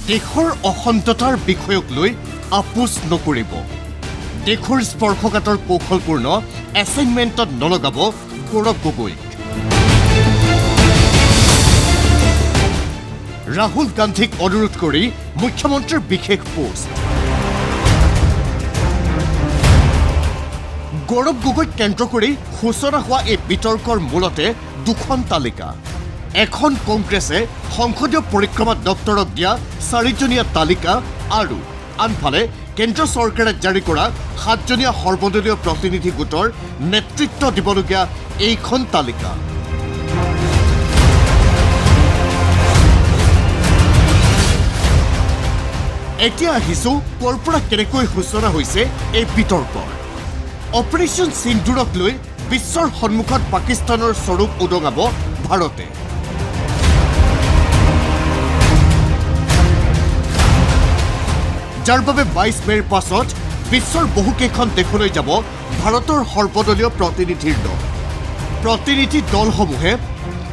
দেশৰ অখণ্ডতাৰ বিষয়ক লৈ আপোচ নকৰিব। দেশৰ স্পৰ্শকাতৰ কৌশলপূৰ্ণ এছাইনমেণ্টত নলগাব গৌৰৱ গগৈক। ৰাহুল গান্ধীক অনুৰোধ কৰি মুখ্যমন্ত্ৰীৰ বিশেষ পোষ্ট। গৌৰৱ গগৈক কেন্দ্ৰ কৰি সূচনা হোৱা এই বিতৰ্কৰ মূলতে দুখন তালিকা। এখন কংগ্ৰেছে সংসদীয় পৰিক্ৰমা দপ্তৰক দিয়া 4জনীয়া তালিকা আৰু আনফালে কেন্দ্ৰ চৰকাৰে জাৰি কৰা 7জনীয়া সৰ্বদলীয় প্ৰতিনিধি গোটৰ নেতৃত্ব দিবলগীয়া এইখন তালিকা। এতিয়া আহিছো ক'ৰ পৰা কেনেকৈ সূচনা হৈছে এই বিতৰ্কৰ। অপাৰেশ্যন সিন্ধুৰক লৈ বিশ্বৰ সন্মুখত পাকিস্তানৰ স্বৰূপ উদঙাব ভাৰতে। যাৰ বাবে 22 মেৰ পাছত বিশ্বৰ বহুকেইখন দেশলৈ যাব ভাৰতৰ সৰ্বদলীয় প্ৰতিনিধিৰ দল। প্ৰতিনিধি দলসমূহে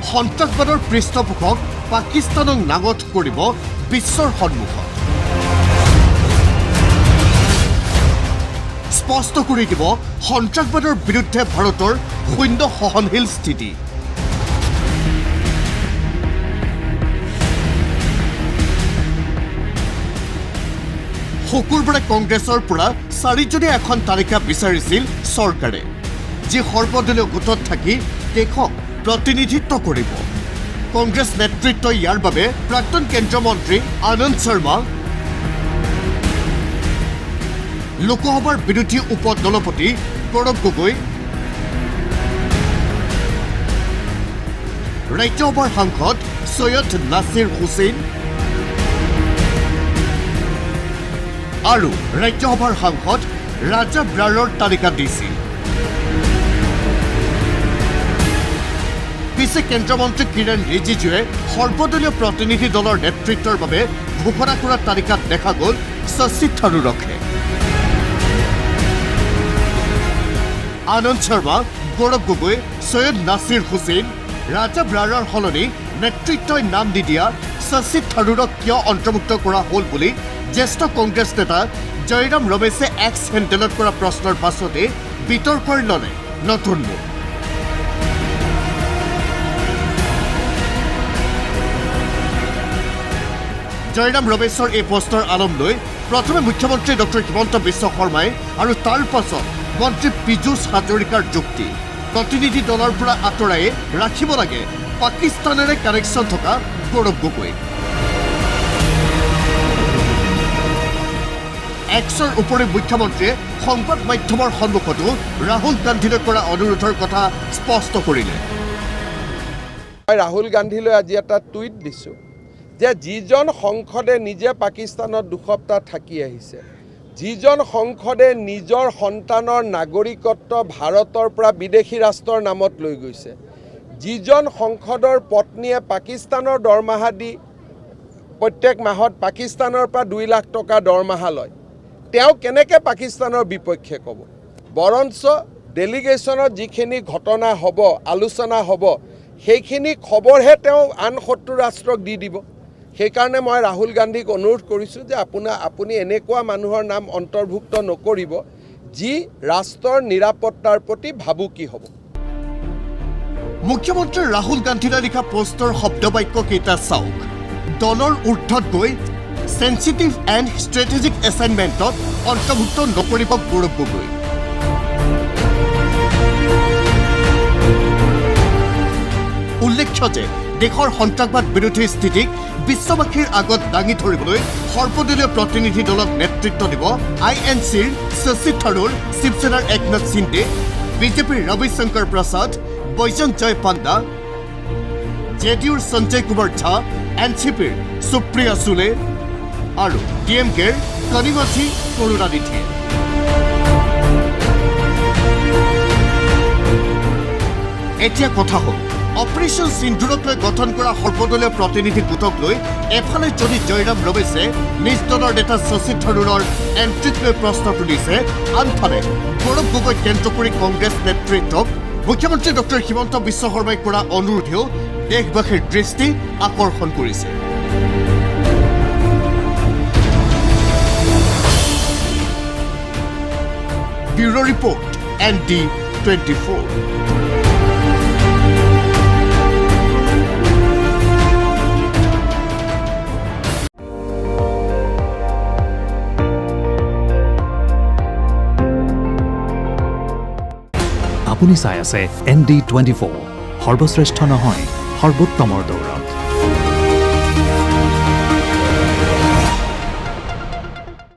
সন্ত্ৰাসবাদৰ পৃষ্ঠপোষক পাকিস্তানক নাঙঠ কৰিব বিশ্বৰ সন্মুখত। স্পষ্ট কৰি দিব সন্ত্ৰাসবাদৰ বিৰুদ্ধে ভাৰতৰ শূন্য সহনশীল স্থিতি। শুকুৰবাৰে কংগ্ৰেছৰ পৰা 4জনীয়া এখন তালিকা বিচাৰিছিল চৰকাৰে, যি সৰ্বদলীয় গোটত থাকি দেশক প্ৰতিনিধিত্ব কৰিব। কংগ্ৰেছ নেতৃত্বই ইয়াৰ বাবে প্ৰাক্তন কেন্দ্ৰীয় মন্ত্ৰী আনন্দ শৰ্মা, লোকসভাৰ বিৰোধী উপ দলপতি গৌৰৱ গগৈ, ৰাজ্যসভাৰ সাংসদ সৈয়দ নাছিৰ হুছেইন আৰু ৰাজ্যসভাৰ সাংসদ ৰাজা ব্ৰাৰৰ তালিকা দিছিল। পিছে কেন্দ্ৰীয় মন্ত্ৰী কিৰণ ৰিজিজুৱে সৰ্বদলীয় প্ৰতিনিধি দলৰ নেতৃত্বৰ বাবে ঘোষণা কৰা তালিকাত দেখা গ'ল শশী থাৰুৰকে। আনন্দ শৰ্মা, গৌৰৱ গগৈ, সৈয়দ নাছিৰ হুছেইন, ৰাজা ব্ৰাৰৰ সলনি নেতৃত্বই নাম দি দিয়া শশী থাৰুৰক কিয় অন্তৰ্ভুক্ত কৰা হ'ল বুলি জ্যেষ্ঠ কংগ্ৰেছ নেতা জয়ৰাম ৰমেশে এক্স হেণ্ডেলত কৰা প্ৰশ্নৰ পাছতে বিতৰ্কৰ ল'লে নতুন মুখ। জয়ৰাম ৰমেশৰ এই প্ৰশ্নৰ আলম লৈ প্ৰথমে মুখ্যমন্ত্ৰী ডক্টৰ হিমন্ত বিশ্ব শৰ্মাই আৰু তাৰ পাছত মন্ত্ৰী পীযুষ হাজৰিকাৰ যুক্তি, প্ৰতিনিধি দলৰ পৰা আঁতৰাই ৰাখিব লাগে পাকিস্তানেৰে কানেকশ্যন থকা গৌৰৱ গগৈ। এক্সৰ উপৰি মুখ্যমন্ত্ৰীয়ে সংবাদ মাধ্যমৰ সন্মুখতো ৰাহুল গান্ধীলৈ কৰা অনুৰোধৰ কথা স্পষ্ট কৰিলে। মই ৰাহুল গান্ধীলৈ আজি এটা টুইট দিছোঁ যে যিজন সংসদে নিজে পাকিস্তানত 2 সপ্তাহ থাকি আহিছে, যিজন সংসদে নিজৰ সন্তানৰ নাগৰিকত্ব ভাৰতৰ পৰা বিদেশী ৰাষ্ট্ৰৰ নামত লৈ গৈছে, যিজন সংসদৰ পত্নীয়ে পাকিস্তানৰ দৰমহা দি প্ৰত্যেক মাহত পাকিস্তানৰ পৰা 2 লাখ টকা দৰমহা লয়, তেওঁ কেনেকৈ পাকিস্তানৰ বিপক্ষে ক'ব? বৰঞ্চ ডেলিগেশ্যনত যিখিনি ঘটনা হ'ব, আলোচনা হ'ব, সেইখিনি খবৰহে তেওঁ আন শত্ৰু ৰাষ্ট্ৰক দি দিব। সেইকাৰণে মই ৰাহুল গান্ধীক অনুৰোধ কৰিছোঁ যে আপুনি এনেকুৱা মানুহৰ নাম অন্তৰ্ভুক্ত নকৰিব যি ৰাষ্ট্ৰৰ নিৰাপত্তাৰ প্ৰতি ভাবুকি হ'ব। মুখ্যমন্ত্ৰী ৰাহুল গান্ধীলৈ লিখা পোষ্টৰ শব্দবাক্য কেইটা চাওক। দলৰ ঊৰ্ধত গৈ সেন্সিটিভ এণ্ড ষ্ট্ৰেটেজিক এছাইনমেণ্টত অন্তৰ্ভুক্ত নকৰিব গৌৰৱ গগৈ। উল্লেখ্য যে দেশৰ সন্ত্ৰাসবাদ বিৰোধী স্থিতিক বিশ্ববাসীৰ আগত দাঙি ধৰিবলৈ সৰ্বদলীয় প্ৰতিনিধি দলক নেতৃত্ব দিব INCৰ শশী থাৰুৰ, শিৱসেনাৰ একনাথ সিন্ধে, বিজেপিৰ ৰবিশংকৰ প্ৰসাদ, বৈজয়ন্ত পাণ্ডা, JDUৰ সঞ্জয় কুমাৰ ঝা, NCPৰ সুপ্ৰিয়া সুলে আৰু DMKৰ কনিমাথি কৰুণানিধি। এতিয়া কথা হ'ল, অপাৰেশ্যন সিন্ধুৰক লৈ গঠন কৰা সৰ্বদলীয় প্ৰতিনিধি গোটক লৈ এফালে যদি জয়ৰাম ৰমেশে নিজ দলৰ নেতা শশী থাৰুৰৰ এণ্ট্ৰিক লৈ প্ৰশ্ন তুলিছে, আনফালে গৌৰৱ গগৈক কেন্দ্ৰ কৰি কংগ্ৰেছ নেতৃত্বক মুখ্যমন্ত্ৰী ডক্টৰ হিমন্ত বিশ্ব শৰ্মাই কৰা অনুৰোধেও দেশবাসীৰ দৃষ্টি আকৰ্ষণ কৰিছে। Bureau report ND24। আপুনি চাই আছে ND24, সৰ্বশ্ৰেষ্ঠ নহয় সৰ্বোত্তমৰ দৌৰা।